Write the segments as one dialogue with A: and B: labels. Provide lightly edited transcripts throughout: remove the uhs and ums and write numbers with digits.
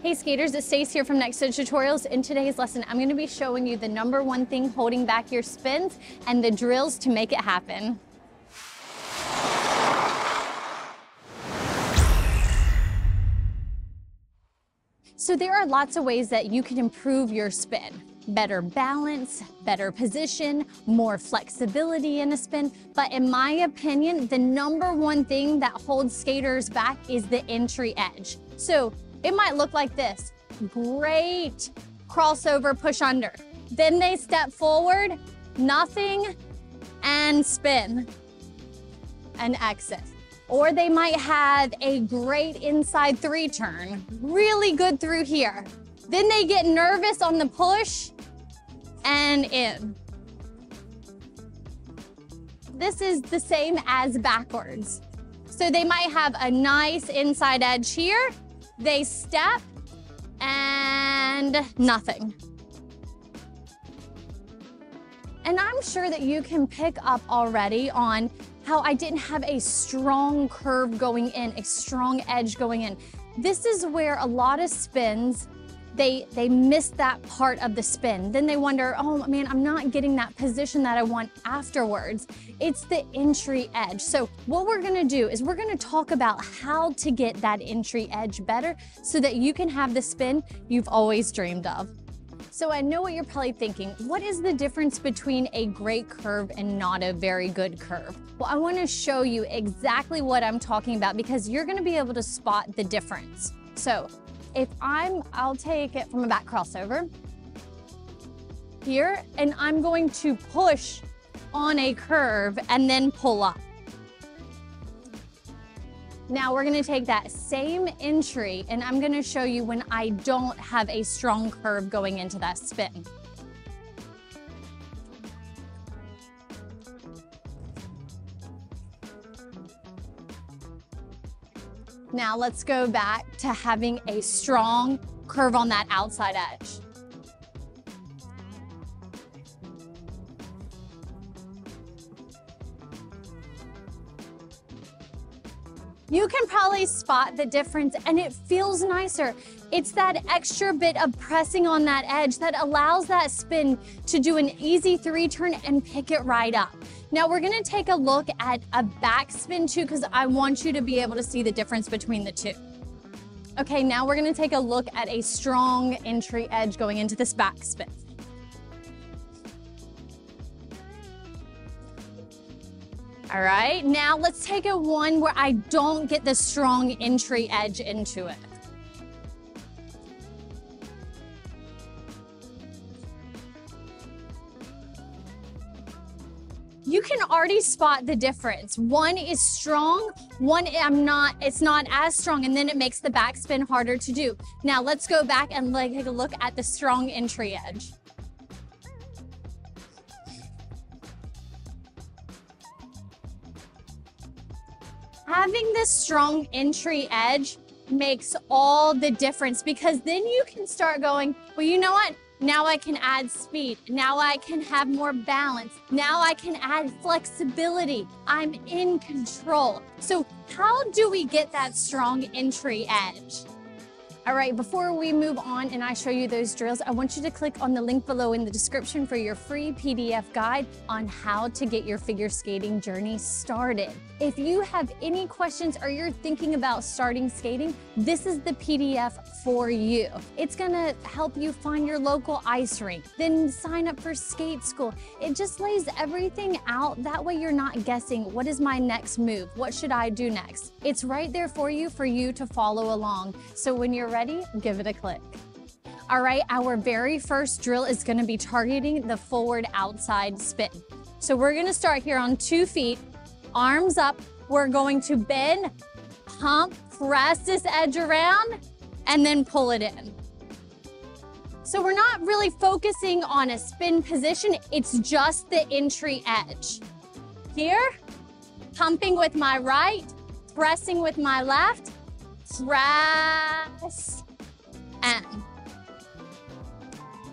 A: Hey skaters, it's Stace here from Next Stage Tutorials. In today's lesson, I'm going to be showing you the #1 thing holding back your spins and the drills to make it happen. So there are lots of ways that you can improve your spin. Better balance, better position, more flexibility in a spin. But in my opinion, the #1 thing that holds skaters back is the entry edge. So it might look like this. Great crossover push under. Then they step forward, nothing, and spin and exit. Or they might have a great inside 3 turn, really good through here. Then they get nervous on the push and in. This is the same as backwards. So they might have a nice inside edge here. They step and nothing. And I'm sure that you can pick up already on how I didn't have a strong curve going in, a strong edge going in. This is where a lot of spins, they miss that part of the spin. Then they wonder, oh man, I'm not getting that position that I want afterwards. It's the entry edge. So what we're gonna do is we're gonna talk about how to get that entry edge better so that you can have the spin you've always dreamed of. So I know what you're probably thinking. What is the difference between a great curve and not a very good curve? Well, I wanna show you exactly what I'm talking about because you're gonna be able to spot the difference. So if I'll take it from a back crossover here, and I'm going to push on a curve and then pull up. Now we're gonna take that same entry and I'm gonna show you when I don't have a strong curve going into that spin. Now let's go back to having a strong curve on that outside edge. You can probably spot the difference and it feels nicer. It's that extra bit of pressing on that edge that allows that spin to do an easy 3 turn and pick it right up. Now we're gonna take a look at a backspin too because I want you to be able to see the difference between the two. Okay, now we're gonna take a look at a strong entry edge going into this backspin. All right, now let's take a one where I don't get the strong entry edge into it. You can already spot the difference. One is strong, one it's not as strong, and then it makes the backspin harder to do. Now let's go back and take a look at the strong entry edge. Having this strong entry edge makes all the difference because then you can start going, well, you know what? Now I can add speed. Now I can have more balance. Now I can add flexibility. I'm in control. So how do we get that strong entry edge? All right, before we move on and I show you those drills, I want you to click on the link below in the description for your free PDF guide on how to get your figure skating journey started. If you have any questions or you're thinking about starting skating, this is the PDF for you. It's gonna help you find your local ice rink, then sign up for skate school. It just lays everything out. That way you're not guessing, what is my next move? What should I do next? It's right there for you to follow along. So when you're ready, give it a click. All right, our very first drill is gonna be targeting the forward outside spin. So we're gonna start here on 2 feet, arms up. We're going to bend, pump, press this edge around, and then pull it in. So we're not really focusing on a spin position, it's just the entry edge. Here, pumping with my right, pressing with my left, press, and.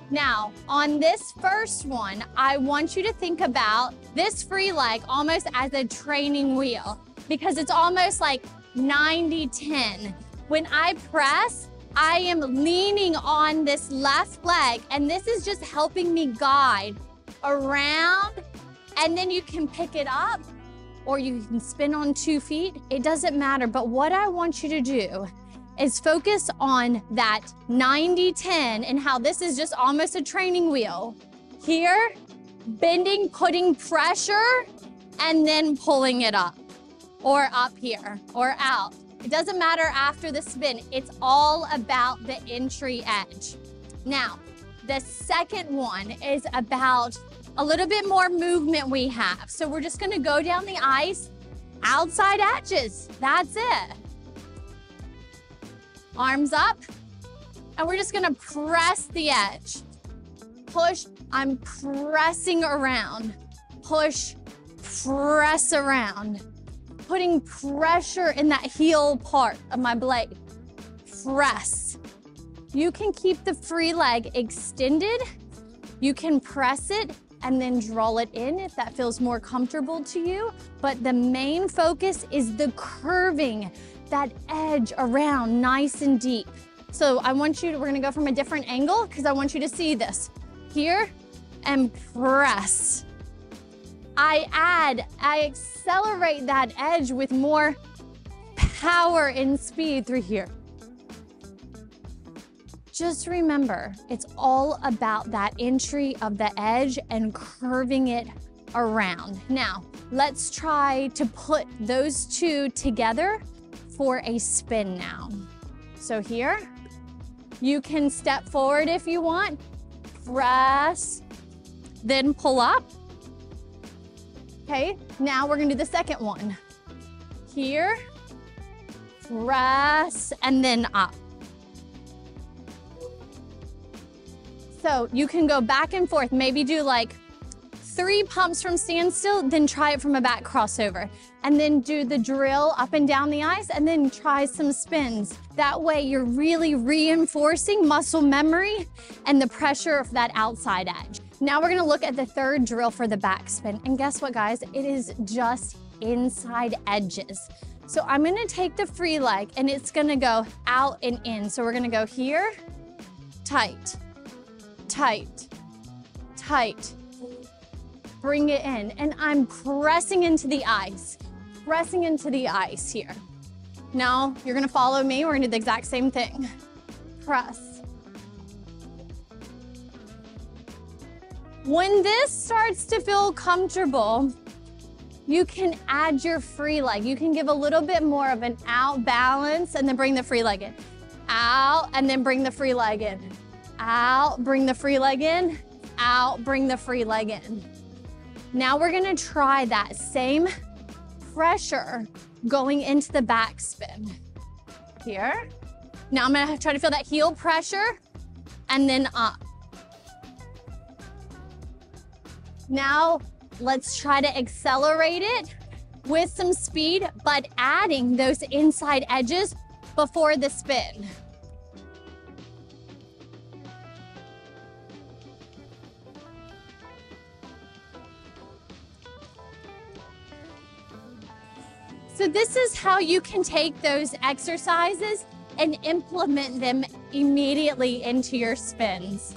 A: Now, on this first one, I want you to think about this free leg almost as a training wheel because it's almost like 90-10. When I press, I am leaning on this left leg, and this is just helping me guide around, and then you can pick it up or you can spin on 2 feet. It doesn't matter, but what I want you to do is focus on that 90-10 and how this is just almost a training wheel. Here, bending, putting pressure, and then pulling it up or up here or out. It doesn't matter after the spin. It's all about the entry edge. Now, the second one is about a little bit more movement we have. So we're just gonna go down the ice, outside edges. That's it. Arms up, and we're just gonna press the edge. Push, I'm pressing around. Push, press around. Putting pressure in that heel part of my blade. Press. You can keep the free leg extended. You can press it and then draw it in if that feels more comfortable to you. But the main focus is the curving, that edge around nice and deep. So I want you to, we're gonna go from a different angle because I want you to see this. Here, and press. I accelerate that edge with more power and speed through here. Just remember, it's all about that entry of the edge and curving it around. Now, let's try to put those two together for a spin now. So here, you can step forward if you want, press, then pull up. Okay, now we're gonna do the second one. Here, press, and then up. So you can go back and forth, maybe do like 3 pumps from standstill, then try it from a back crossover. And then do the drill up and down the ice, and then try some spins. That way you're really reinforcing muscle memory and the pressure of that outside edge. Now we're gonna look at the third drill for the back spin. And guess what, guys? It is just inside edges. So I'm gonna take the free leg and it's gonna go out and in. So we're gonna go here, tight, tight, tight. Bring it in, and I'm pressing into the ice here. Now you're gonna follow me. We're gonna do the exact same thing. Press. When this starts to feel comfortable, you can add your free leg. You can give a little bit more of an out balance and then bring the free leg in. Out, and then bring the free leg in. Out, bring the free leg in. Out, bring the free leg in. Now we're gonna try that same pressure going into the back spin. Here. Now I'm gonna try to feel that heel pressure and then up. Now let's try to accelerate it with some speed, but adding those inside edges before the spin. So this is how you can take those exercises and implement them immediately into your spins.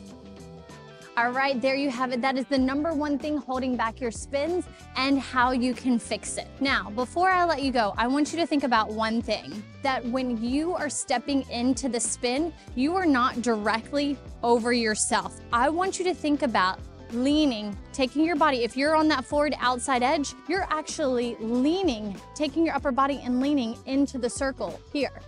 A: All right, there you have it. That is the #1 thing holding back your spins and how you can fix it. Now, before I let you go, I want you to think about one thing, that when you are stepping into the spin, you are not directly over yourself. I want you to think about leaning, taking your body. If you're on that forward outside edge, you're actually leaning, taking your upper body and leaning into the circle here.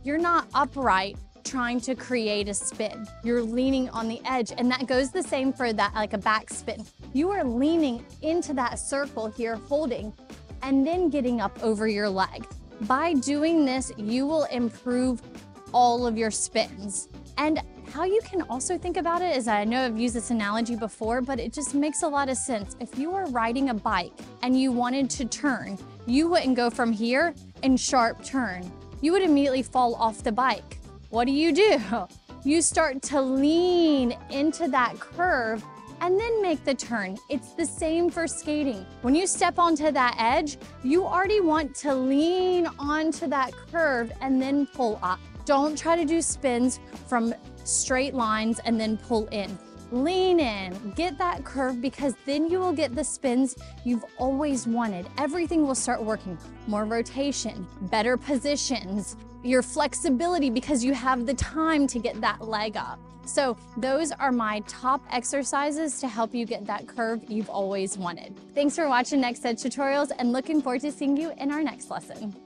A: You're not upright trying to create a spin. You're leaning on the edge, and that goes the same for that, like a back spin. You are leaning into that circle here, holding, and then getting up over your leg. By doing this, you will improve all of your spins. And how you can also think about it is, I know I've used this analogy before, but it just makes a lot of sense. If you were riding a bike and you wanted to turn, you wouldn't go from here and sharp turn. You would immediately fall off the bike. What do? You start to lean into that curve and then make the turn. It's the same for skating. When you step onto that edge, you already want to lean onto that curve and then pull up. Don't try to do spins from straight lines and then pull in. Lean in, get that curve, because then you will get the spins you've always wanted. Everything will start working. More rotation, better positions, your flexibility because you have the time to get that leg up. So those are my top exercises to help you get that curve you've always wanted. Thanks for watching Next Edge Tutorials and looking forward to seeing you in our next lesson.